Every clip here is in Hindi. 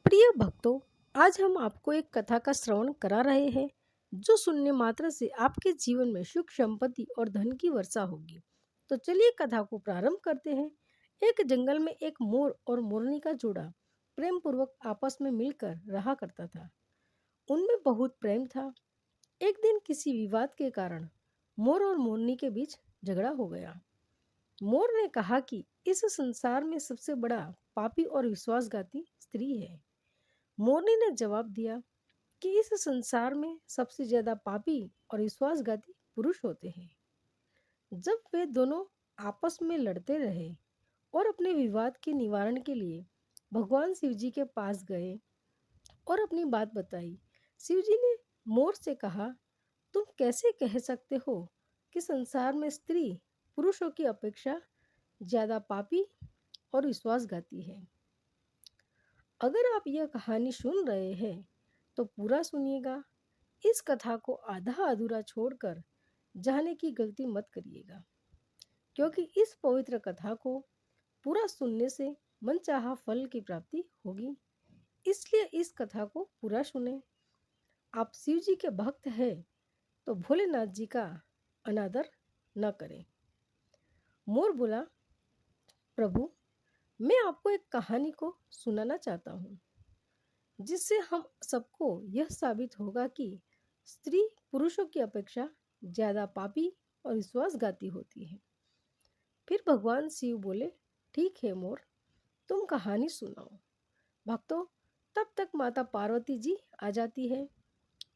प्रिय भक्तों, आज हम आपको एक कथा का श्रवण करा रहे हैं जो सुनने मात्र से आपके जीवन में सुख संपत्ति और धन की वर्षा होगी। तो चलिए कथा को प्रारंभ करते हैं। एक जंगल में एक मोर और मोरनी का जोड़ा प्रेम पूर्वक आपस में मिलकर रहा करता था। उनमें बहुत प्रेम था। एक दिन किसी विवाद के कारण मोर और मोरनी के बीच झगड़ा हो गया। मोर ने कहा कि इस संसार में सबसे बड़ा पापी और विश्वासघाती स्त्री है। मोरनी ने जवाब दिया कि इस संसार में सबसे ज्यादा पापी और विश्वासघाती पुरुष होते हैं। जब वे दोनों आपस में लड़ते रहे और अपने विवाद के निवारण के लिए भगवान शिव जी के पास गए और अपनी बात बताई, शिव जी ने मोर से कहा, तुम कैसे कह सकते हो कि संसार में स्त्री पुरुषों की अपेक्षा ज्यादा पापी और विश्वासघाती है। अगर आप यह कहानी सुन रहे हैं तो पूरा सुनिएगा। इस कथा को आधा अधूरा छोड़कर जाने की गलती मत करिएगा, क्योंकि इस पवित्र कथा को पूरा सुनने से मनचाहा फल की प्राप्ति होगी। इसलिए इस कथा को पूरा सुने। आप शिव जी के भक्त हैं तो भोलेनाथ जी का अनादर न करें। मोर बोला, प्रभु, मैं आपको एक कहानी को सुनाना चाहता हूँ जिससे हम सबको यह साबित होगा कि स्त्री पुरुषों की अपेक्षा ज्यादा पापी और विश्वासघाती होती है। फिर भगवान शिव बोले, ठीक है मोर, तुम कहानी सुनाओ। भक्तों, तब तक माता पार्वती जी आ जाती है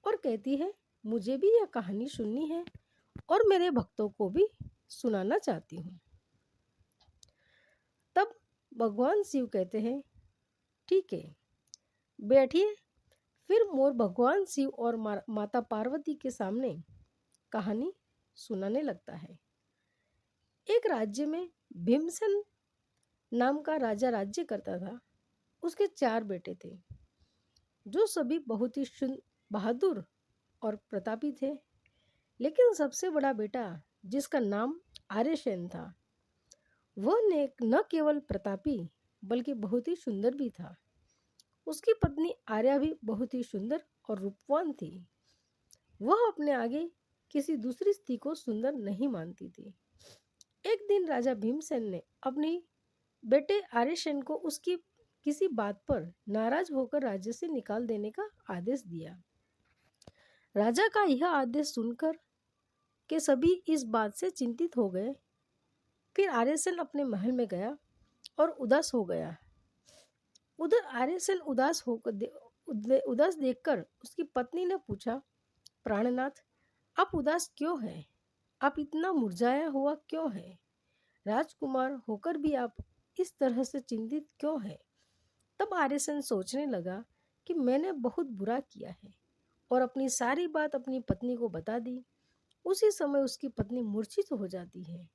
और कहती है, मुझे भी यह कहानी सुननी है और मेरे भक्तों को भी सुनाना चाहती हूँ। तब भगवान शिव कहते हैं, ठीक है, बैठिए। फिर मोर भगवान शिव और माता पार्वती के सामने कहानी सुनाने लगता है। एक राज्य में भीमसेन नाम का राजा राज्य करता था। उसके 4 बेटे थे जो सभी बहुत ही बहादुर और प्रतापी थे। लेकिन सबसे बड़ा बेटा, जिसका नाम आर्यसेन था, वह न केवल प्रतापी बल्कि बहुत ही सुंदर भी था। उसकी पत्नी आर्या भी बहुत ही सुंदर और रूपवान थी। वह अपने आगे किसी दूसरी स्त्री को सुंदर नहीं मानती थी। एक दिन राजा भीमसेन ने अपनी बेटे आर्यसेन को उसकी किसी बात पर नाराज होकर राज्य से निकाल देने का आदेश दिया। राजा का यह आदेश सुनकर के सभी इस बात से चिंतित हो गए। फिर आर्यसेन अपने महल में गया और उदास हो गया। उधर आर्यसेन उदास देखकर उसकी पत्नी ने पूछा, प्राणनाथ, आप उदास क्यों हैं? आप इतना मुरझाया हुआ क्यों है? राजकुमार होकर भी आप इस तरह से चिंतित क्यों हैं? तब आर्यसेन सोचने लगा कि मैंने बहुत बुरा किया है और अपनी सारी बात अपनी पत्नी को बता दी। उसी समय उसकी पत्नी मूर्छित हो जाती है।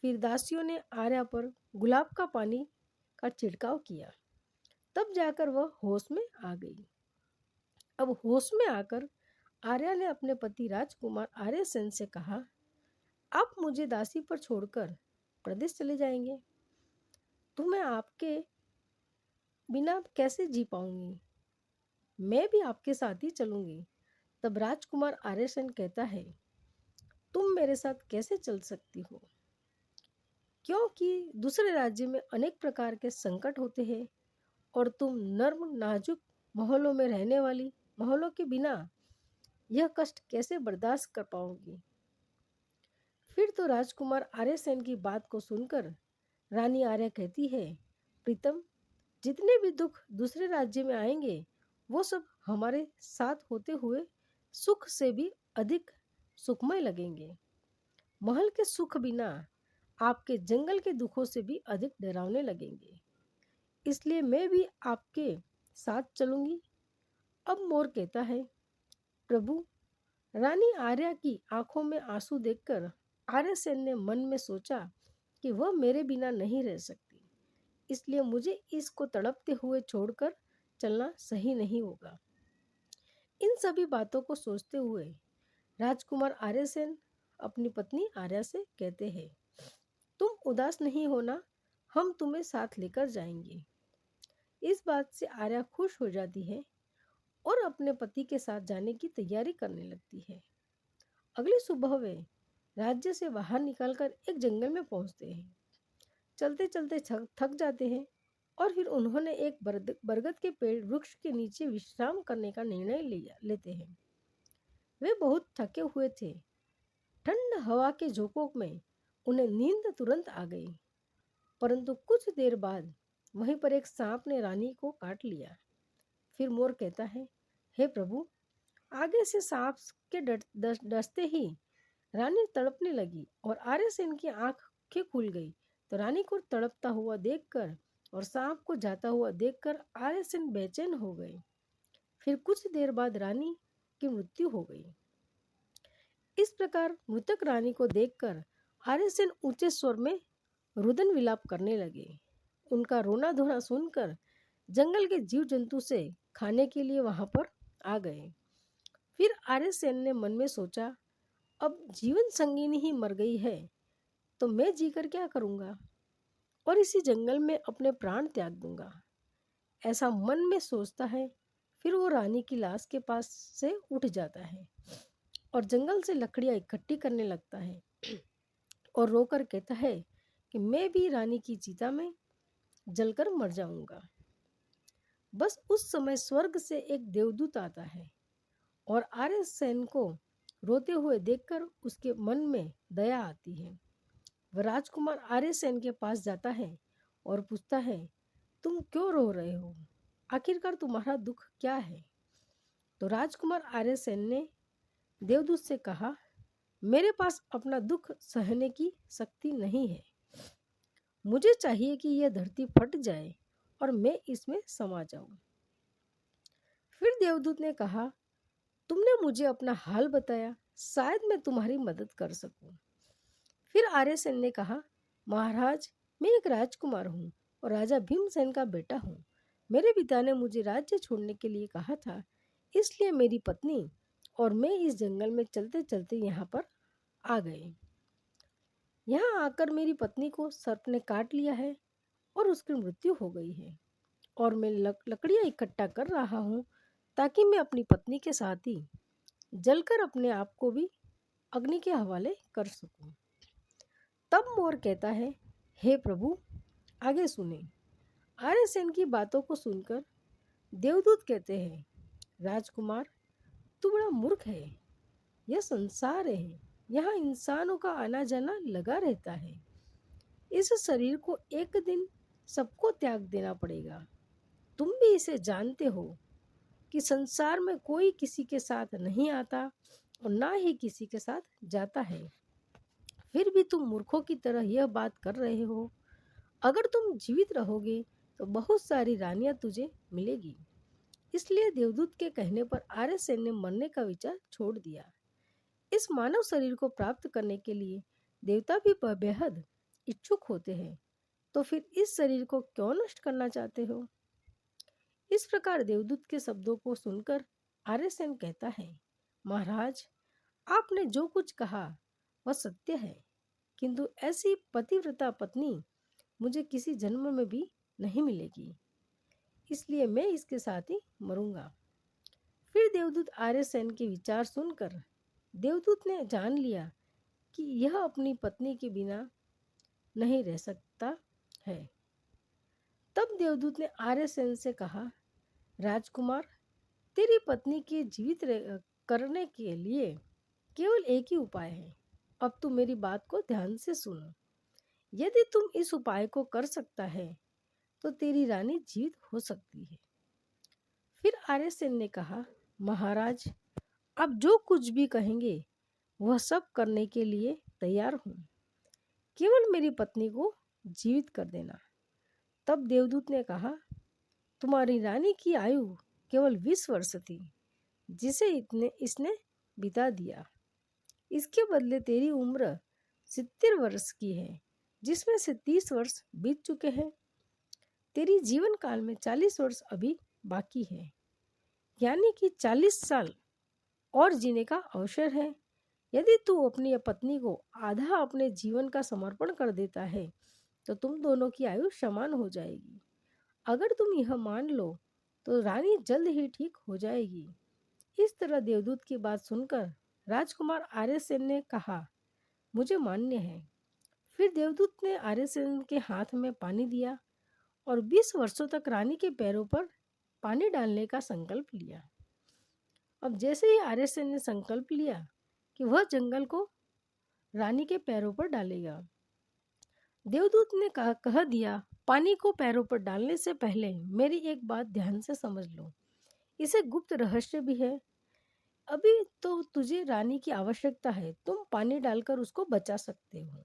फिर दासियों ने आर्या पर गुलाब का पानी का छिड़काव किया। तब जाकर वह होश में आ गई। अब होश में आकर आर्या ने अपने पति राजकुमार आर्यसेन से कहा, आप मुझे दासी पर छोड़कर प्रदेश चले जाएंगे तो मैं आपके बिना कैसे जी पाऊंगी? मैं भी आपके साथ ही चलूंगी। तब राजकुमार आर्यसेन कहता है, तुम मेरे साथ कैसे चल सकती हो? क्योंकि दूसरे राज्य में अनेक प्रकार के संकट होते हैं और तुम नर्म नाजुक महलों में रहने वाली महलों के बिना यह कष्ट कैसे बर्दाश्त कर पाओगी? फिर तो राजकुमार आर्यसेन की बात को सुनकर रानी आर्या कहती है, प्रीतम, जितने भी दुख दूसरे राज्य में आएंगे वो सब हमारे साथ होते हुए सुख से भी अधिक सुखमय लगेंगे। महल के सुख बिना आपके जंगल के दुखों से भी अधिक डरावने लगेंगे। इसलिए मैं भी आपके साथ चलूंगी। अब मोर कहता है, प्रभु, रानी आर्या की आंखों में आंसू देखकर आर्यसेन ने मन में सोचा कि वह मेरे बिना नहीं रह सकती, इसलिए मुझे इसको तड़पते हुए छोड़कर चलना सही नहीं होगा। इन सभी बातों को सोचते हुए राजकुमार आर्यसेन अपनी पत्नी आर्या से कहते हैं, तुम उदास नहीं होना, हम तुम्हें साथ लेकर जाएंगे। इस बात से आर्या खुश हो जाती है और अपने पति के साथ जाने की तैयारी करने लगती है। अगली सुबह वे राज्य से बाहर निकलकर एक जंगल में पहुंचते हैं। चलते चलते थक जाते हैं और फिर उन्होंने एक बरगद के पेड़ वृक्ष के नीचे विश्राम करने का निर्णय लेते हैं। वे बहुत थके हुए थे। ठंड हवा के झोंकों में उन्हें नींद तुरंत आ गई, परंतु कुछ देर बाद वहीं पर एक सांप ने रानी को काट लिया। फिर मोर कहता है, हे प्रभु, आगे से सांप के डसते ही रानी तड़पने लगी और आर्यसेन की आंखें खुल गई। तो रानी को तड़पता हुआ देखकर और सांप को जाता हुआ देखकर आर्यसेन बेचैन हो गए। फिर कुछ देर बाद रानी की मृत्यु हो गई। इस प्रकार मृतक रानी को देखकर आर्यसेन ऊंचे स्वर में रुदन विलाप करने लगे। उनका रोना धोना सुनकर जंगल के जीव जंतु से खाने के लिए वहां पर आ गए। फिर आर्यसेन ने मन में सोचा, अब जीवन संगिनी ही मर गई है तो मैं जीकर क्या करूँगा, और इसी जंगल में अपने प्राण त्याग दूंगा। ऐसा मन में सोचता है। फिर वो रानी की लाश के पास से उठ जाता है और जंगल से लकड़ियाँ इकट्ठी करने लगता है और रोकर कहता है कि मैं भी रानी की चिता में जलकर मर जाऊंगा। बस उस समय स्वर्ग से एक देवदूत आता है और आर्यसेन को रोते हुए देखकर उसके मन में दया आती है। वह राजकुमार आर्यसेन के पास जाता है और पूछता है, तुम क्यों रो रहे हो? आखिरकार तुम्हारा दुख क्या है? तो राजकुमार आर्यसेन ने देवदूत से कहा, मेरे पास अपना दुख सहने की शक्ति नहीं है। मुझे चाहिए कि यह धरती फट जाए और मैं इसमें समा जाऊं। फिर देवदूत ने कहा, तुमने मुझे अपना हाल बताया, शायद मैं तुम्हारी मदद कर सकूं। फिर आर्यसेन ने कहा, महाराज, मैं एक राजकुमार हूँ और राजा भीमसेन का बेटा हूँ। मेरे पिता ने मुझे राज्य छोड़ने के लिए कहा था, इसलिए मेरी पत्नी और मैं इस जंगल में चलते चलते यहाँ पर आ गए। यहाँ आकर मेरी पत्नी को सर्प ने काट लिया है और उसकी मृत्यु हो गई है और मैं लकड़ियाँ इकट्ठा कर रहा हूँ ताकि मैं अपनी पत्नी के साथ ही जलकर अपने आप को भी अग्नि के हवाले कर सकूं। तब मोर कहता है, हे प्रभु, आगे सुने। आर्यसेन की बातों को सुनकर देवदूत कहते हैं, राजकुमार, तू बड़ा मूर्ख है। यह संसार है, यहाँ इंसानों का आना जाना लगा रहता है। इस शरीर को एक दिन सबको त्याग देना पड़ेगा। तुम भी इसे जानते हो कि संसार में कोई किसी के साथ नहीं आता और ना ही किसी के साथ जाता है। फिर भी तुम मूर्खों की तरह यह बात कर रहे हो। अगर तुम जीवित रहोगे तो बहुत सारी रानियां तुझे मिलेगी। इसलिए देवदूत के कहने पर आर्यसेन ने मरने का विचार छोड़ दिया। इस मानव शरीर को प्राप्त करने के लिए देवता भी बेहद इच्छुक होते हैं, तो फिर इस शरीर को क्यों नष्ट करना चाहते हो? इस प्रकार देवदूत के शब्दों को सुनकर आर्यसेन कहता है, महाराज, आपने जो कुछ कहा वह सत्य है, किंतु ऐसी पतिव्रता पत्नी मुझे किसी जन्म में भी नहीं मिलेगी, इसलिए मैं इसके साथ ही मरूंगा। फिर देवदूत आर्यसेन के विचार सुनकर देवदूत ने जान लिया कि यह अपनी पत्नी के बिना नहीं रह सकता है। तब देवदूत ने आर्यसेन से कहा, राजकुमार, तेरी पत्नी के जीवित करने के लिए केवल एक ही उपाय है। अब तू मेरी बात को ध्यान से सुन। यदि तुम इस उपाय को कर सकता है तो तेरी रानी जीवित हो सकती है। फिर आर्यसेन ने कहा, महाराज, आप जो कुछ भी कहेंगे वह सब करने के लिए तैयार हूँ। केवल मेरी पत्नी को जीवित कर देना। तब देवदूत ने कहा, तुम्हारी रानी की आयु केवल 20 वर्ष थी, जिसे इसने बिता दिया। इसके बदले तेरी उम्र 70 वर्ष की है, जिसमें से 30 वर्ष बीत चुके हैं। तेरी जीवन काल में 40 वर्ष अभी बाकी है, यानी कि 40 साल और जीने का अवसर है। यदि तू अपनी पत्नी को आधा अपने जीवन का समर्पण कर देता है तो तुम दोनों की आयु समान हो जाएगी। अगर तुम यह मान लो तो रानी जल्द ही ठीक हो जाएगी। इस तरह देवदूत की बात सुनकर राजकुमार आर्यसेन ने कहा, मुझे मान्य है। फिर देवदूत ने आर्यसेन के हाथ में पानी दिया और 20 वर्षों तक रानी के पैरों पर पानी डालने का संकल्प लिया। अब जैसे ही आर्यसेन ने संकल्प लिया कि वह जंगल को रानी के पैरों पर डालेगा, देवदूत ने कह दिया, पानी को पैरों पर डालने से पहले मेरी एक बात ध्यान से समझ लो। इसे गुप्त रहस्य भी है। अभी तो तुझे रानी की आवश्यकता है, तुम पानी डालकर उसको बचा सकते हो।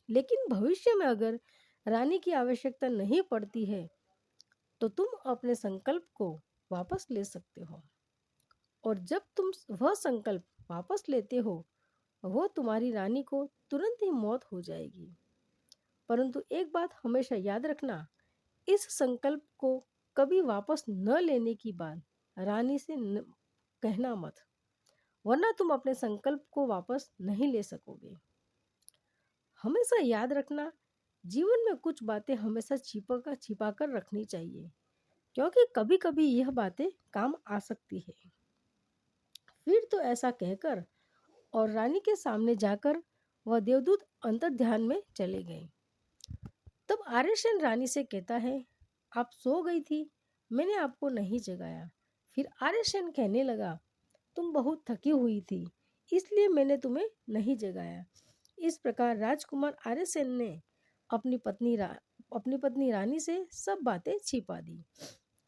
लेकिन भविष्य में अगर रानी की आवश्यकता नहीं पड़ती है तो तुम अपने संकल्प को वापस ले सकते हो। और जब तुम वह संकल्प वापस लेते हो, वो तुम्हारी रानी को तुरंत ही मौत हो जाएगी। परंतु एक बात हमेशा याद रखना, इस संकल्प को कभी वापस न लेने की बात रानी से कहना मत, वरना तुम अपने संकल्प को वापस नहीं ले सकोगे। हमेशा याद रखना, जीवन में कुछ बातें हमेशा छिपा कर रखनी चाहिए, क्योंकि कभी कभी यह बातें काम आ सकती है। फिर तो ऐसा कहकर और रानी के सामने जाकर वह देवदूत अंतर्ध्यान में चले गए। तब आर्यसेन रानी से कहता है, आप सो गई थी, मैंने आपको नहीं जगाया। फिर आर्यसेन कहने लगा, तुम बहुत थकी हुई थी, इसलिए मैंने तुम्हें नहीं जगाया। इस प्रकार राजकुमार आर्यसेन ने अपनी पत्नी रानी से सब बातें छिपा दी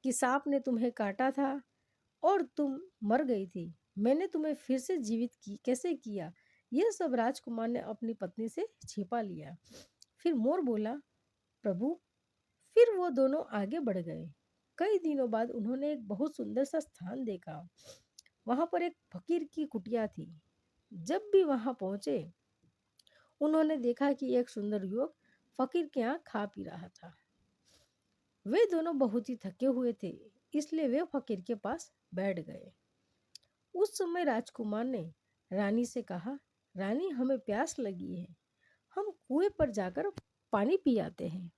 कि सांप ने तुम्हें काटा था और तुम मर गई थी। मैंने तुम्हें फिर से कैसे किया, यह सब राजकुमार ने अपनी पत्नी से छिपा लिया। फिर मोर बोला, प्रभु। फिर वो दोनों आगे बढ़ गए। कई दिनों बाद उन्होंने एक बहुत सुंदर सा स्थान देखा। वहां पर एक फकीर की कुटिया थी। जब भी वहां पहुंचे, उन्होंने देखा कि एक सुंदर युवक फकीर के यहाँ खा पी रहा था। वे दोनों बहुत ही थके हुए थे, इसलिए वे फकीर के पास बैठ गए। उस समय राजकुमार ने रानी से कहा, रानी, हमें प्यास लगी है, हम कुएं पर जाकर पानी पी आते हैं।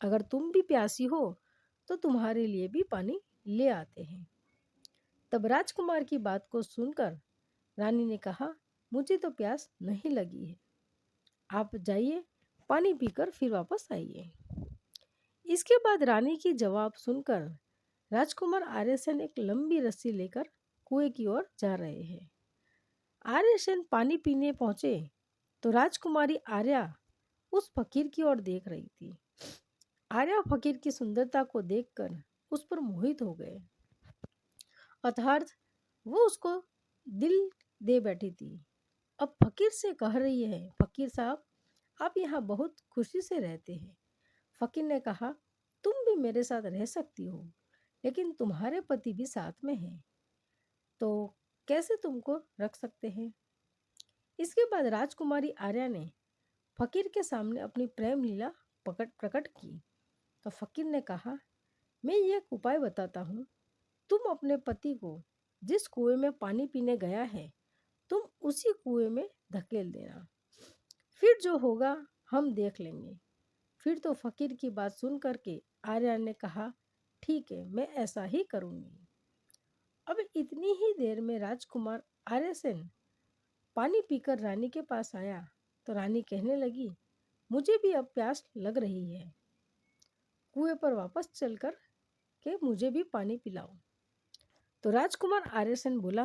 अगर तुम भी प्यासी हो तो तुम्हारे लिए भी पानी ले आते हैं। तब राजकुमार की बात को सुनकर रानी ने कहा, मुझे तो प्यास नहीं लगी है, आप जाइए, पानी पीकर फिर वापस आइए। इसके बाद रानी की जवाब सुनकर राजकुमार आर्यसेन एक लंबी रस्सी लेकर कुएं की ओर जा रहे हैं। आर्यसेन पानी पीने पहुंचे तो राजकुमारी आर्या उस फकीर की ओर देख रही थी। आर्या फकीर की सुंदरता को देखकर उस पर मोहित हो गए, अर्थात वो उसको दिल दे बैठी थी। अब फकीर से कह रही है, फकीर साहब, आप यहाँ बहुत खुशी से रहते हैं। फकीर ने कहा, तुम भी मेरे साथ रह सकती हो, लेकिन तुम्हारे पति भी साथ में हैं, तो कैसे तुमको रख सकते हैं। इसके बाद राजकुमारी आर्या ने फकीर के सामने अपनी प्रेम लीला प्रकट की। तो फकीर ने कहा, मैं ये एक उपाय बताता हूँ, तुम अपने पति को जिस कुएं में पानी पीने गया है, तुम उसी कुएं में धकेल देना, फिर जो होगा हम देख लेंगे। फिर तो फकीर की बात सुन करके आर्या ने कहा, ठीक है, मैं ऐसा ही करूँगी। अब इतनी ही देर में राजकुमार आर्यसेन पानी पीकर रानी के पास आया तो रानी कहने लगी, मुझे भी अब प्यास लग रही है, कुएं पर वापस चलकर के मुझे भी पानी पिलाओ। तो राजकुमार आर्यसेन बोला,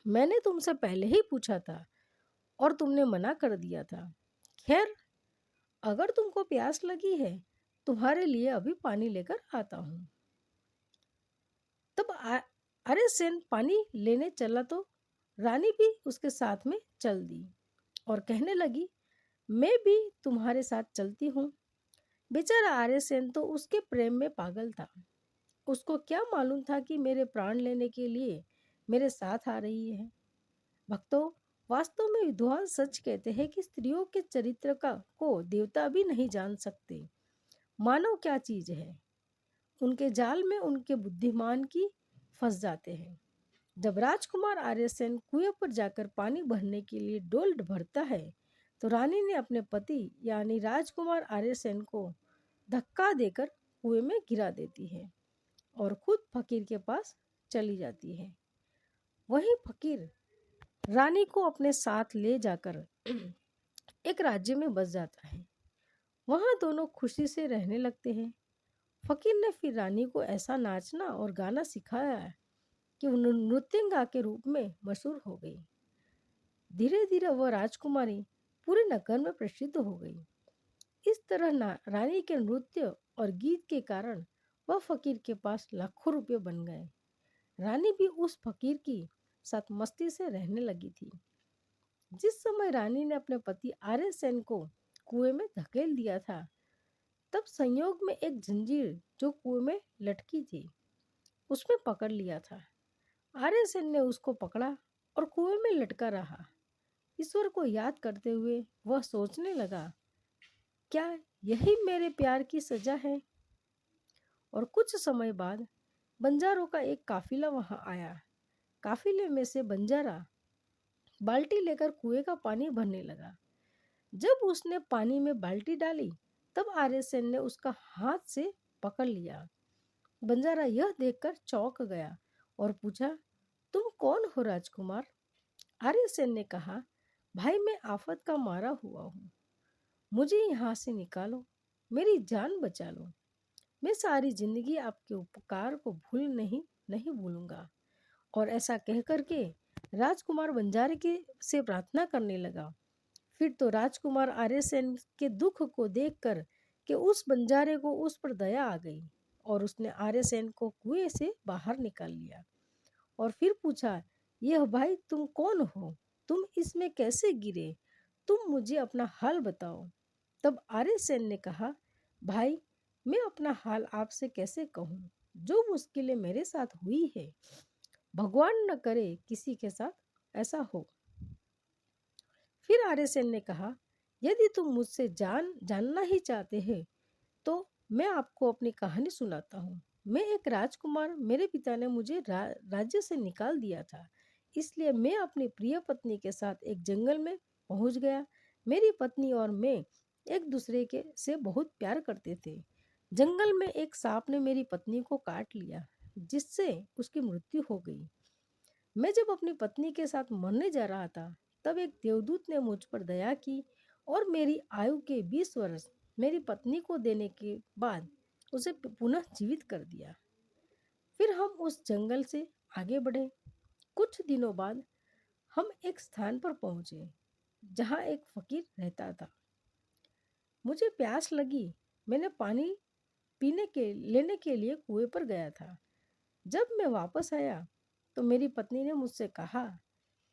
मैंने तुमसे पहले ही पूछा था और तुमने मना कर दिया था। खैर, अगर तुमको प्यास लगी है, तुम्हारे लिए अभी पानी लेकर आता हूँ। तब आर्यसेन पानी लेने चला तो रानी भी उसके साथ में चल दी और कहने लगी, मैं भी तुम्हारे साथ चलती हूँ। बेचारा आर्यसेन तो उसके प्रेम में पागल था। उसको क्या मालूम था कि मेरे प्राण लेने के लिए मेरे साथ आ रही है। भक्तों, वास्तव में विद्वान सच कहते हैं कि स्त्रियों के चरित्र को देवता भी नहीं जान सकते। मानव क्या चीज है, उनके जाल में उनके बुद्धिमान की फंस जाते हैं। जब राजकुमार आर्यसेन कुएं पर जाकर पानी भरने के लिए डोल भरता है तो रानी ने अपने पति यानी राजकुमार आर्यसेन को धक्का देकर कुएं में गिरा देती है और खुद फकीर के पास चली जाती है। वहीं फकीर रानी को अपने साथ ले जाकर एक राज्य में बस जाता है। वहां दोनों खुशी से रहने लगते हैं। फकीर ने फिर रानी को ऐसा नाचना और गाना सिखाया कि वो नृत्यंगा के रूप में मशहूर हो गई। धीरे धीरे वह राजकुमारी पूरे नगर में प्रसिद्ध हो गई। इस तरह रानी के नृत्य और गीत के कारण वह फकीर के पास लाखों रुपए बन गए। रानी भी उस फकीर की साथ मस्ती से रहने लगी थी। जिस समय रानी ने अपने पति आर्य सेन को कुएं में धकेल दिया था, तब संयोग में एक जंजीर जो कुएं में लटकी थी उसमें पकड़ लिया था। आर्य सेन ने उसको पकड़ा और कुएं में लटका रहा। ईश्वर को याद करते हुए वह सोचने लगा, क्या यही मेरे प्यार की सजा है? और कुछ समय बाद बंजारों का एक काफिला वहां आया। काफिले में से बंजारा बाल्टी लेकर कुएं का पानी भरने लगा। जब उसने पानी में बाल्टी डाली, तब आर्य सेन ने उसका हाथ से पकड़ लिया। बंजारा यह देखकर चौंक गया और पूछा, तुम कौन हो राजकुमार? आर्य सेन ने कहा, भाई मैं आफत का मारा हुआ हूँ, मुझे यहाँ से निकालो, मेरी जान बचा लो। मैं सारी जिंदगी आपके उपकार को नहीं भूलूंगा। और ऐसा कह करके राजकुमार बंजारे के से प्रार्थना करने लगा। फिर तो राजकुमार आर्य सेन के दुख को देखकर कि उस बंजारे को उस पर दया आ गई और उसने आर्य सेन को कुएं से बाहर निकाल लिया और फिर पूछा, यह भाई तुम कौन हो? तुम इसमें कैसे गिरे? तुम मुझे अपना हाल बताओ। तब आर्य सेन ने कहा, भाई मैं अपना हाल आपसे कैसे कहूँ? जो मुश्किलें मेरे साथ हुई है, भगवान न करे किसी के साथ ऐसा हो। फिर आर्य सेन ने कहा, यदि तुम मुझसे जानना ही चाहते हैं तो मैं आपको अपनी कहानी सुनाता हूँ। मैं एक राजकुमार, मेरे पिता ने मुझे राज्य से निकाल दिया था, इसलिए मैं अपनी प्रिय पत्नी के साथ एक जंगल में पहुंच गया। मेरी पत्नी और मैं एक दूसरे के से बहुत प्यार करते थे। जंगल में एक सांप ने मेरी पत्नी को काट लिया, जिससे उसकी मृत्यु हो गई। मैं जब अपनी पत्नी के साथ मरने जा रहा था, तब एक देवदूत ने मुझ पर दया की और मेरी आयु के 20 वर्ष मेरी पत्नी को देने के बाद उसे पुनः जीवित कर दिया। फिर हम उस जंगल से आगे बढ़े। कुछ दिनों बाद हम एक स्थान पर पहुंचे जहां एक फकीर रहता था। मुझे प्यास लगी। मैंने पानी लेने के लिए कुएं पर गया था। जब मैं वापस आया तो मेरी पत्नी ने मुझसे कहा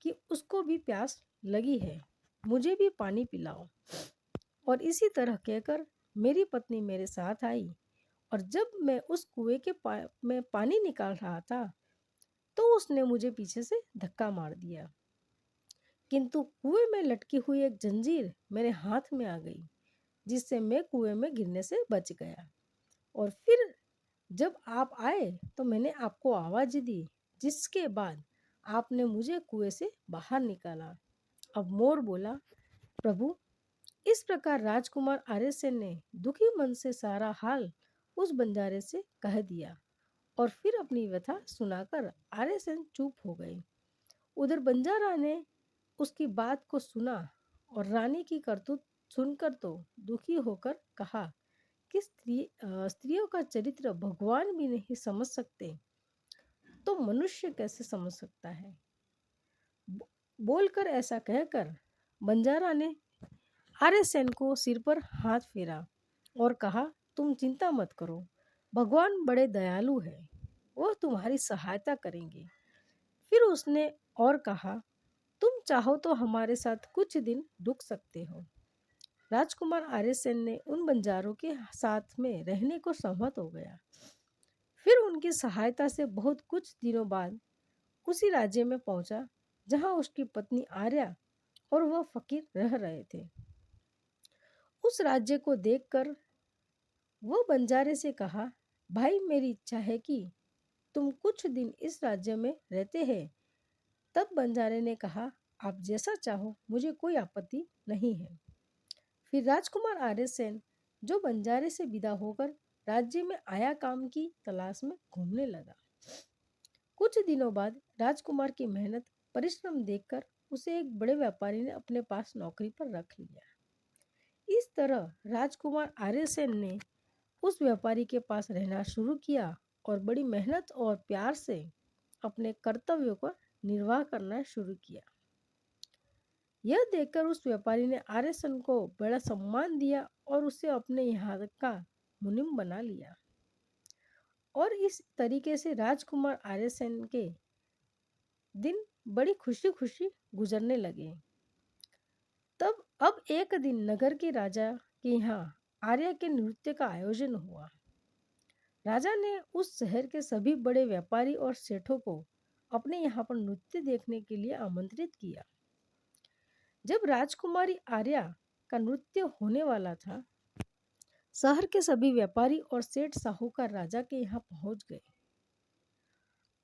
कि उसको भी प्यास लगी है, मुझे भी पानी पिलाओ। और इसी तरह कहकर मेरी पत्नी मेरे साथ आई और जब मैं उस कुएं के में पानी निकाल रहा था तो उसने मुझे पीछे से धक्का मार दिया, किंतु कुएं में लटकी हुई एक जंजीर मेरे हाथ में आ गई, जिससे मैं कुएं में गिरने से बच गया। और फिर जब आप आए तो मैंने आपको आवाज दी, जिसके बाद आपने मुझे कुएं से बाहर निकाला। अब मोर बोला, प्रभु, इस प्रकार राजकुमार आर्य सेन ने दुखी मन से सारा हाल उस बंजारे से कह दिया और फिर अपनी व्यथा सुनाकर आर्य सेन चुप हो गए। उधर बंजारा ने उसकी बात को सुना और रानी की करतूत सुनकर तो दुखी होकर कहा कि स्त्रियों का चरित्र भगवान भी नहीं समझ सकते तो मनुष्य कैसे समझ सकता है। बोलकर ऐसा कहकर बंजारा ने आर्य सेन को सिर पर हाथ फेरा और कहा, तुम चिंता मत करो, भगवान बड़े दयालु हैं, वह तुम्हारी सहायता करेंगे। फिर उसने और कहा, तुम चाहो तो हमारे साथ कुछ दिन रुक सकते हो। राजकुमार आर्य सेन ने उन बंजारों के साथ में रहने को सहमत हो गया। फिर उनकी सहायता से बहुत कुछ दिनों बाद उसी राज्य में पहुंचा जहां उसकी पत्नी आर्या और वह फकीर रह रहे थे। उस राज्य को देखकर वह बंजारे से कहा, भाई मेरी इच्छा है कि तुम कुछ दिन इस राज्य में रहते हैं। तब बंजारे ने कहा, आप जैसा चाहो, मुझे कोई आपत्ति नहीं है। फिर राजकुमार आर्य सेन जो बंजारे से विदा होकर राज्य में आया काम की तलाश में घूमने लगा। कुछ दिनों बाद राजकुमार की मेहनत परिश्रम देखकर उसे एक बड़े व्यापारी ने अपने पास नौकरी पर रख लिया। इस तरह राजकुमार आर्यसेन ने उस व्यापारी के पास रहना शुरू किया और बड़ी मेहनत और प्यार से अपने कर्तव्यों का निर्वाह करना शुरू किया। यह देखकर उस व्यापारी ने आर्यसेन को बड़ा सम्मान दिया और उसे अपने यहाँ का मुनीम बना लिया। और इस तरीके से राजकुमार आर्यसेन के दिन बड़ी खुशी खुशी गुजरने लगे। तब अब एक दिन नगर के राजा के यहाँ आर्य के नृत्य का आयोजन हुआ। राजा ने उस शहर के सभी बड़े व्यापारी और सेठों को अपने यहाँ पर नृत्य देखने के लिए आमंत्रित किया। जब राजकुमारी आर्या का नृत्य होने वाला था, शहर के सभी व्यापारी और सेठ साहूकार राजा के यहाँ पहुंच गए।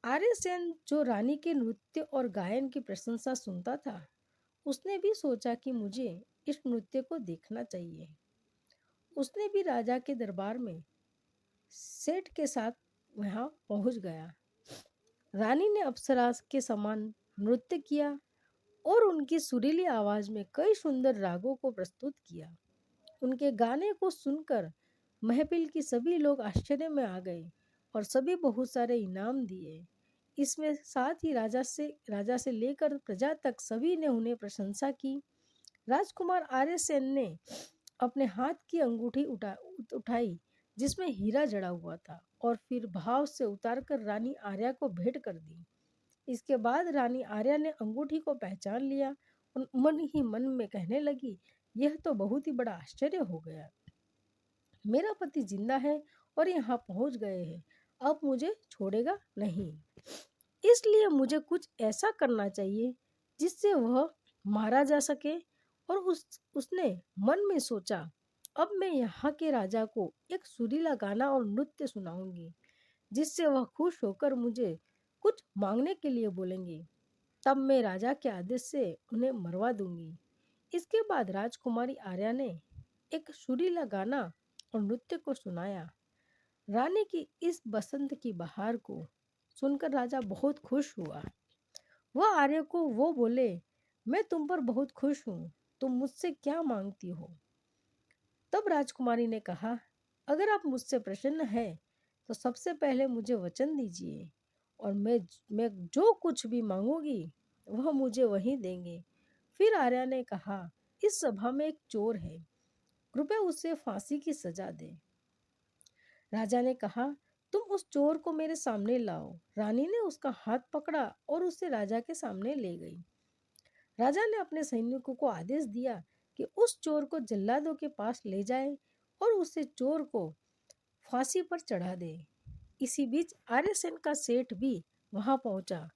आर्यसेन जो रानी के नृत्य और गायन की प्रशंसा सुनता था, उसने भी सोचा कि मुझे इस नृत्य को देखना चाहिए। उसने भी राजा के दरबार में सेठ के साथ वहाँ पहुंच गया। रानी ने अप्सरा के समान नृत्य किया और उनकी सुरीली आवाज में कई सुंदर रागों को प्रस्तुत किया। उनके गाने को सुनकर महफिल की सभी लोग आश्चर्य में आ गए और सभी बहुत सारे इनाम दिए। इसमें साथ ही राजा से लेकर प्रजा तक सभी ने उन्हें प्रशंसा की। राजकुमार आर्यसेन ने अपने हाथ की अंगूठी उठाई जिसमें हीरा जड़ा हुआ था और फिर भाव से उतारकर रानी आर्या को भेंट कर दी। इसके बाद रानी आर्या ने अंगूठी को पहचान लिया और मन ही मन में कहने लगी, यह तो बहुत ही बड़ा आश्चर्य हो गया। मेरा पति जिंदा है और यहाँ पहुँच गए हैं, अब मुझे छोड़ेगा नहीं। इसलिए मुझे कुछ ऐसा करना चाहिए जिससे वह मारा जा सके। और उसने मन में सोचा, अब मैं यहाँ के राजा को एक सुरीला गाना और नृत्य सुनाऊंगी जिससे वह खुश होकर मुझे कुछ मांगने के लिए बोलेंगे। तब मैं राजा के आदेश से उन्हें मरवा दूंगी। इसके बाद राजकुमारी आर्या ने एक सुरीला गाना और नृत्य को सुनाया। रानी की इस बसंत की बहार को सुनकर राजा बहुत खुश हुआ। वह आर्य को वो बोले, मैं तुम पर बहुत खुश हूँ, तुम मुझसे क्या मांगती हो? तब राजकुमारी ने कहा, अगर आप मुझसे प्रसन्न हैं तो सबसे पहले मुझे वचन दीजिए और मैं जो कुछ भी मांगूंगी वह मुझे वही देंगे। फिर आर्या ने कहा, इस सभा में एक चोर है, कृपया उसे फांसी की सजा दे। राजा ने कहा, तुम उस चोर को मेरे सामने लाओ। रानी ने उसका हाथ पकड़ा और उसे राजा के सामने ले गई। राजा ने अपने सैनिकों को आदेश दिया कि उस चोर को जल्लादों के पास ले जाए और उसे चोर को फांसी पर चढ़ा दे। इसी बीच आर्यसेन का सेठ भी वहां पहुंचा।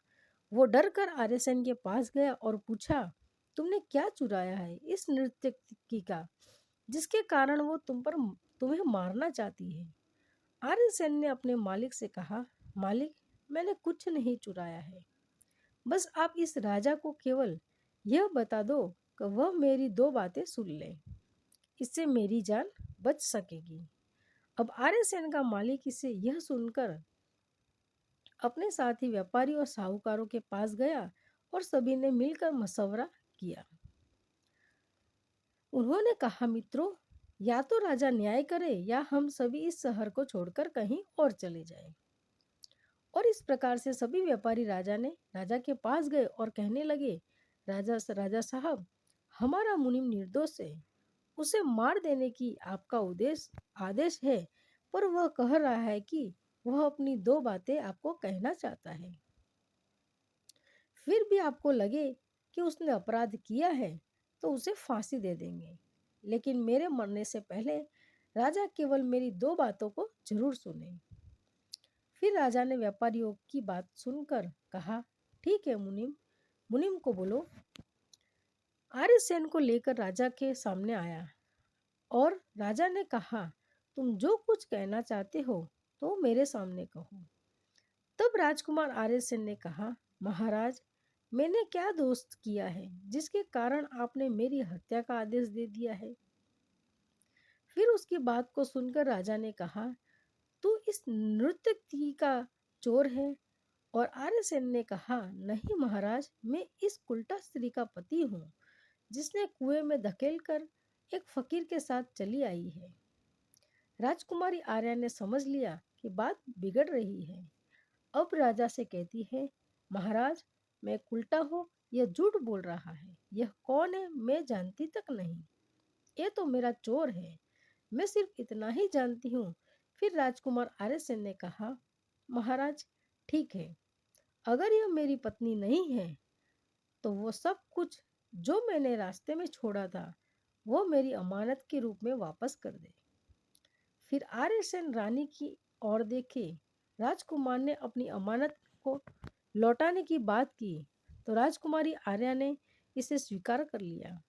वो डर कर आर्यसेन के पास गया और पूछा, तुमने क्या चुराया है इस नर्तकी का, जिसके कारण वो तुम्हें मारना चाहती है? आर्यसेन ने अपने मालिक से कहा, मालिक, मैंने कुछ नहीं चुराया है, बस आप इस राजा को केवल यह बता दो कि वह मेरी दो बातें सुन ले, इससे मेरी जान बच सकेगी। अब आर्यसेन का मालिक इसे यह सुनकर अपने साथी व्यापारी और साहूकारों के पास गया और सभी ने मिलकर मशवरा किया। उन्होंने कहा, मित्रों, या तो राजा न्याय करे या हम सभी इस शहर को छोड़कर कहीं और चले जाएं। और इस प्रकार से सभी व्यापारी राजा के पास गए और कहने लगे, राजा साहब, हमारा मुनीम निर्दोष है, उसे मार देने की आपका आदेश है, पर वह कह रहा है कि वह अपनी दो बातें आपको कहना चाहता है। फिर भी आपको लगे कि उसने अपराध किया है तो उसे फांसी दे देंगे, लेकिन मेरे मरने से पहले राजा केवल मेरी दो बातों को जरूर सुने। फिर राजा ने व्यापारियों की बात सुनकर कहा, ठीक है मुनीम को बोलो। आर्यसेन को लेकर राजा के सामने आया और राजा ने कहा, तुम जो कुछ कहना चाहते हो तो मेरे सामने कहो। तब राजकुमार आर्यसेन ने कहा, महाराज, मैंने क्या दोष किया है जिसके कारण आपने मेरी हत्या का आदेश दे दिया है? फिर उसकी बात को सुनकर राजा ने कहा, तू इस नृत्य का चोर है। और आर्यसेन ने कहा, नहीं महाराज, मैं इस उल्टा स्त्री का पति हूँ जिसने कुएं में धकेल कर एक फकीर के साथ चली आई है। राजकुमारी आर्या ने समझ लिया कि बात बिगड़ रही है। अब राजा से कहती है, महाराज, मैं उल्टा हूँ, यह झूठ बोल रहा है। यह कौन है मैं जानती तक नहीं। ये तो मेरा चोर है, मैं सिर्फ इतना ही जानती हूँ। फिर राजकुमार आर्यसेन ने कहा, महाराज ठीक है, अगर यह मेरी पत्नी नहीं है तो वो सब कुछ जो मैंने रास्ते में छोड़ा था वो मेरी अमानत के रूप में वापस कर दे। फिर आर्यसेन रानी की ओर देखे। राजकुमार ने अपनी अमानत को लौटाने की बात की तो राजकुमारी आर्या ने इसे स्वीकार कर लिया।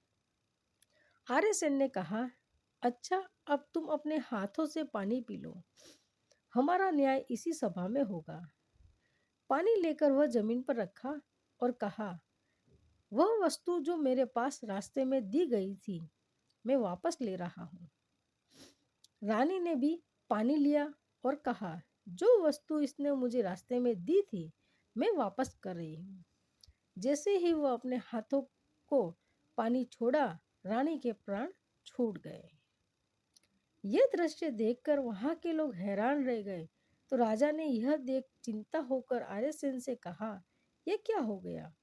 आर्यसेन ने कहा, अच्छा, अब तुम अपने हाथों से पानी पी लो, हमारा न्याय इसी सभा में होगा। पानी लेकर वह जमीन पर रखा और कहा, वह वस्तु जो मेरे पास रास्ते में दी गई थी मैं वापस ले रहा हूँ। रानी ने भी पानी लिया और कहा, जो वस्तु इसने मुझे रास्ते में दी थी मैं वापस कर रही हूँ। जैसे ही वह अपने हाथों को पानी छोड़ा, रानी के प्राण छूट गए। यह दृश्य देखकर वहां के लोग हैरान रह गए। तो राजा ने यह देख चिंता होकर आर्यसेन से कहा, यह क्या हो गया,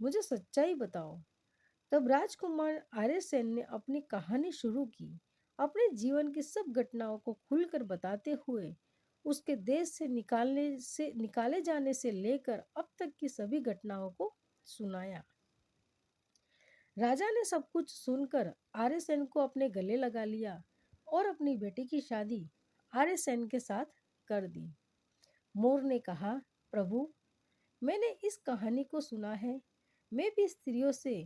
मुझे सच्चाई बताओ। तब राजकुमार आर्यसेन ने अपनी कहानी शुरू की, अपने जीवन की सब घटनाओं को खुलकर बताते हुए उसके देश से निकाले जाने से लेकर अब तक की सभी घटनाओं को सुनाया। राजा ने सब कुछ सुनकर आर्यसेन को अपने गले लगा लिया और अपनी बेटी की शादी आर्यसेन के साथ कर दी। मोर ने कहा, प्रभु, मैंने इस कहानी को सुना है। मैं भी स्त्रियों से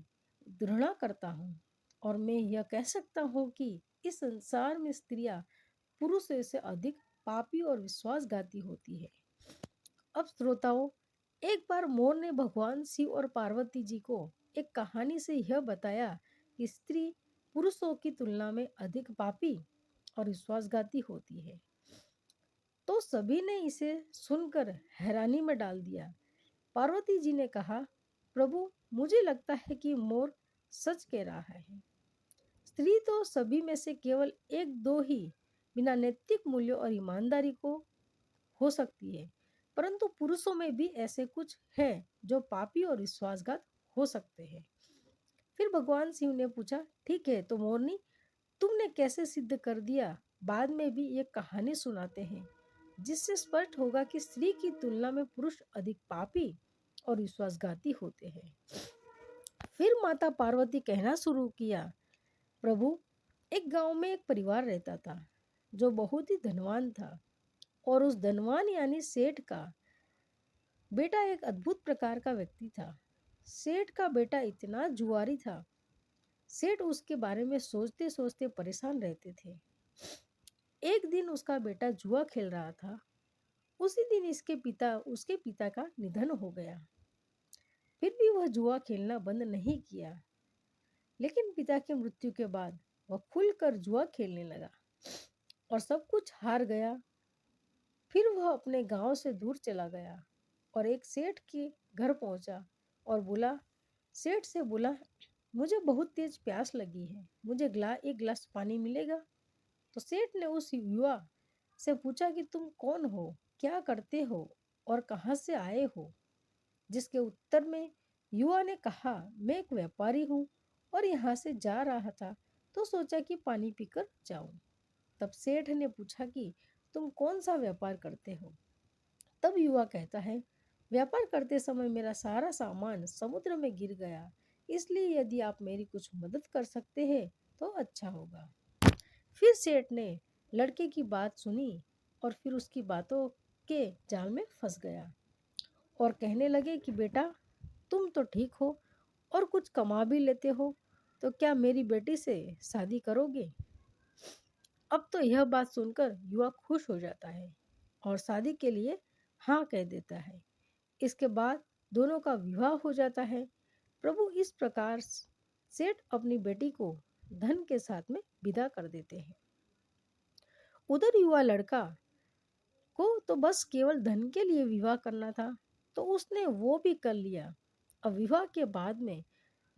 घृणा करता हूँ और मैं यह कह सकता हूँ कि इस संसार में स्त्रियां पुरुषों से अधिक पापी और विश्वासघाती होती है। अब श्रोताओं, एक बार मोर ने भगवान शिव और पार्वती जी को एक कहानी से यह बताया कि स्त्री पुरुषों की तुलना में अधिक पापी और विश्वासघाती होती है। तो सभी ने इसे सुनकर हैरानी में डाल दिया। पार्वती जी ने कहा, प्रभु, मुझे लगता है कि मोर सच कह रहा है। स्त्री तो सभी में से केवल एक दो ही बिना नैतिक मूल्यों और ईमानदारी को हो सकती है, परंतु पुरुषों में भी ऐसे कुछ हैं जो पापी और विश्वासघात हो सकते हैं। फिर भगवान शिव ने पूछा, ठीक है, तो मोरनी, तुमने कैसे सिद्ध कर दिया? बाद में भी ये कहानी सुनाते हैं जिससे स्पष्ट होगा कि स्त्री की तुलना में पुरुष अधिक पापी और विश्वासघाती होते हैं। फिर माता पार्वती कहना शुरू किया, प्रभु, एक गांव में एक परिवार रहता था जो बहुत ही धनवान था और उस धनवान यानी सेठ का बेटा एक अद्भुत प्रकार का व्यक्ति था। सेठ का बेटा इतना जुआरी था, सेठ उसके बारे में सोचते सोचते परेशान रहते थे। एक दिन उसका बेटा जुआ खेल रहा था। उसी दिन उसके पिता का निधन हो गया। फिर भी वह जुआ खेलना बंद नहीं किया, लेकिन पिता की मृत्यु के बाद वह खुलकर जुआ खेलने लगा और सब कुछ हार गया। फिर वह अपने गांव से दूर चला गया और एक सेठ के घर पहुंचा और सेठ से बोला, मुझे बहुत तेज प्यास लगी है, मुझे एक गिलास पानी मिलेगा? तो सेठ ने उस युवा से पूछा कि तुम कौन हो, क्या करते हो और कहाँ से आए हो? जिसके उत्तर में युवा ने कहा, मैं एक व्यापारी हूँ और यहाँ से जा रहा था तो सोचा कि पानी पीकर जाऊं। तब सेठ ने पूछा कि तुम कौन सा व्यापार करते हो? तब युवा कहता है, व्यापार करते समय मेरा सारा सामान समुद्र में गिर गया, इसलिए यदि आप मेरी कुछ मदद कर सकते हैं तो अच्छा होगा। फिर सेठ ने लड़के की बात सुनी और फिर उसकी बातों के जाल में फंस गया और कहने लगे कि बेटा, तुम तो ठीक हो और कुछ कमा भी लेते हो, तो क्या मेरी बेटी से शादी करोगे? अब तो यह बात सुनकर युवा खुश हो जाता है और शादी के लिए हाँ कह देता है। इसके बाद दोनों का विवाह हो जाता है। प्रभु इस प्रकार सेठ अपनी बेटी को धन के साथ में विदा कर देते हैं। उधर युवा लड़का को तो बस केवल धन के लिए विवाह करना था, तो उसने वो भी कर लिया। अब विवाह के बाद में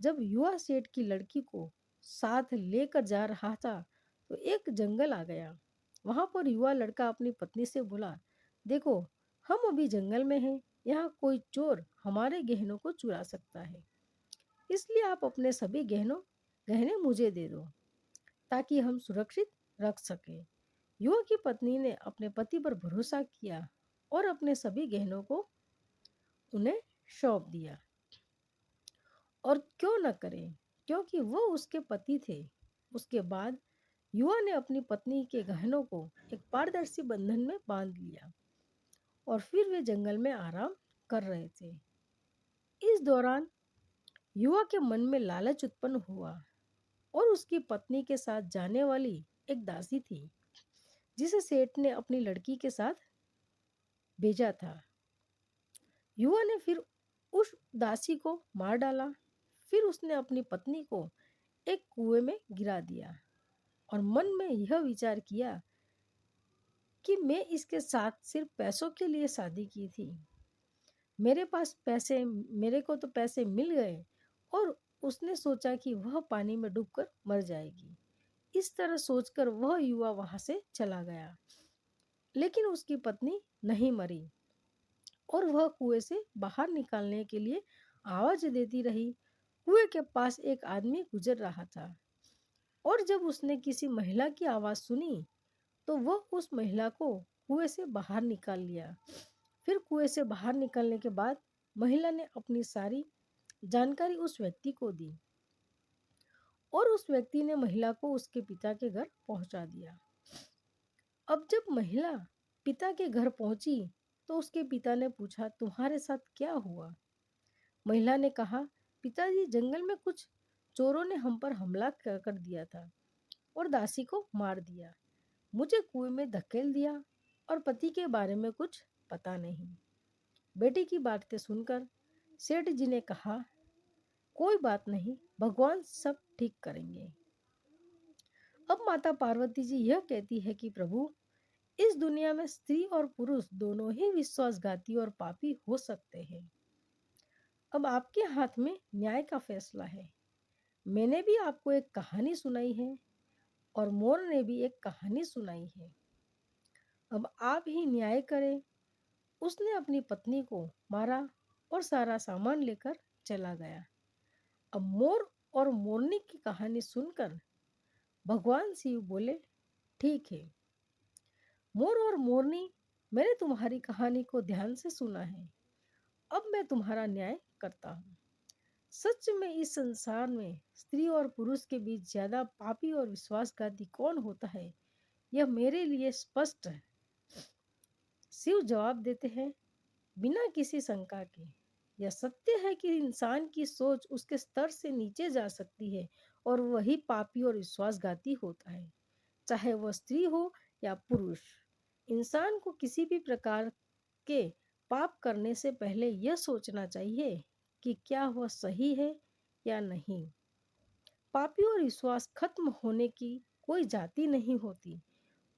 जब युवा सेठ की लड़की को साथ लेकर जा रहा था तो एक जंगल आ गया। वहां पर युवा लड़का अपनी पत्नी से बोला, देखो, हम अभी जंगल में हैं, यहाँ कोई चोर हमारे गहनों को चुरा सकता है, इसलिए आप अपने सभी गहने मुझे दे दो ताकि हम सुरक्षित रख सकें। युवा की पत्नी ने अपने पति पर भरोसा किया और अपने सभी गहनों को उन्हें सौंप दिया। और क्यों न करें, क्योंकि वो उसके पति थे। उसके बाद युवा ने अपनी पत्नी के गहनों को एक पारदर्शी बंधन में बांध लिया और फिर वे जंगल में आराम कर रहे थे। इस दौरान युवा के मन में लालच उत्पन्न हुआ और उसकी पत्नी के साथ जाने वाली एक दासी थी जिसे सेठ ने अपनी लड़की के साथ भेजा था। युवा ने फिर उस दासी को मार डाला। फिर उसने अपनी पत्नी को एक कुएं में गिरा दिया और मन में यह विचार किया कि मैं इसके साथ सिर्फ पैसों के लिए शादी की थी। मेरे को तो पैसे मिल गए और उसने सोचा कि वह पानी में डूबकर मर जाएगी। इस तरह सोचकर वह युवा वहां से चला गया, लेकिन उसकी पत्नी नहीं मरी और वह कुएं से बाहर निकालने के लिए आवाज देती रही। कुएं के पास एक आदमी गुजर रहा था और जब उसने किसी महिला की आवाज सुनी तो वह उस महिला को कुएं से बाहर निकाल लिया। फिर कुएं से बाहर निकलने के बाद महिला ने अपनी सारी जानकारी उस व्यक्ति को दी और उस व्यक्ति ने महिला को उसके पिता के घर पहुंचा दिया। अब जब महिला पिता के घर पहुंची तो उसके पिता ने पूछा, तुम्हारे साथ क्या हुआ? महिला ने कहा, पिताजी, जंगल में कुछ चोरों ने हम पर हमला कर दिया था और दासी को मार दिया। मुझे कुएं में धकेल दिया और पति के बारे में कुछ पता नहीं। बेटी की बातें सुनकर सेठ जी ने कहा, कोई बात नहीं, भगवान सब ठीक करेंगे। अब माता पार्वती जी यह कहती है कि प्रभु, इस दुनिया में स्त्री और पुरुष दोनों ही विश्वासघाती और पापी हो सकते हैं। अब आपके हाथ में न्याय का फैसला है। मैंने भी आपको एक कहानी सुनाई है और मोर ने भी एक कहानी सुनाई है। अब आप ही न्याय करें। उसने अपनी पत्नी को मारा और सारा सामान लेकर चला गया। अब मोर और मोरनी की कहानी सुनकर भगवान शिव बोले, ठीक है मोर और मोरनी, मैंने तुम्हारी कहानी को ध्यान से सुना है। अब मैं तुम्हारा न्याय करता हूँ। सच में इस संसार में स्त्री और पुरुष के बीच ज्यादा पापी और विश्वासघाती कौन होता है, यह मेरे लिए स्पष्ट है। शिव जवाब देते हैं, बिना किसी शंका के, यह सत्य है कि इंसान की सोच उसके स्तर से नीचे जा सकती है और वही पापी और विश्वासघाती होता है, चाहे वह स्त्री हो या पुरुष। इंसान को किसी भी प्रकार के पाप करने से पहले यह सोचना चाहिए कि क्या वह सही है या नहीं। पापी और विश्वास खत्म होने की कोई जाति नहीं होती,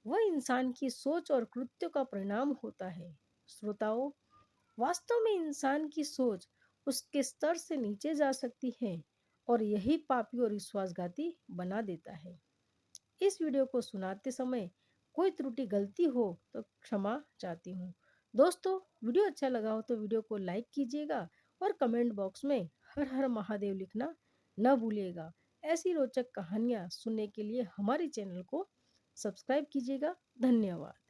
वह इंसान की सोच और कृत्यों का परिणाम होता है। श्रोताओं, वास्तव में इंसान की सोच उसके स्तर से नीचे जा सकती है और यही पापी और विश्वासघाती बना देता है। इस वीडियो को सुनाते समय कोई त्रुटि गलती हो तो क्षमा चाहती हूँ। दोस्तों, वीडियो अच्छा लगा हो तो वीडियो को लाइक कीजिएगा और कमेंट बॉक्स में हर हर महादेव लिखना न भूलिएगा। ऐसी रोचक कहानियाँ सुनने के लिए हमारे चैनल को सब्सक्राइब कीजिएगा। धन्यवाद।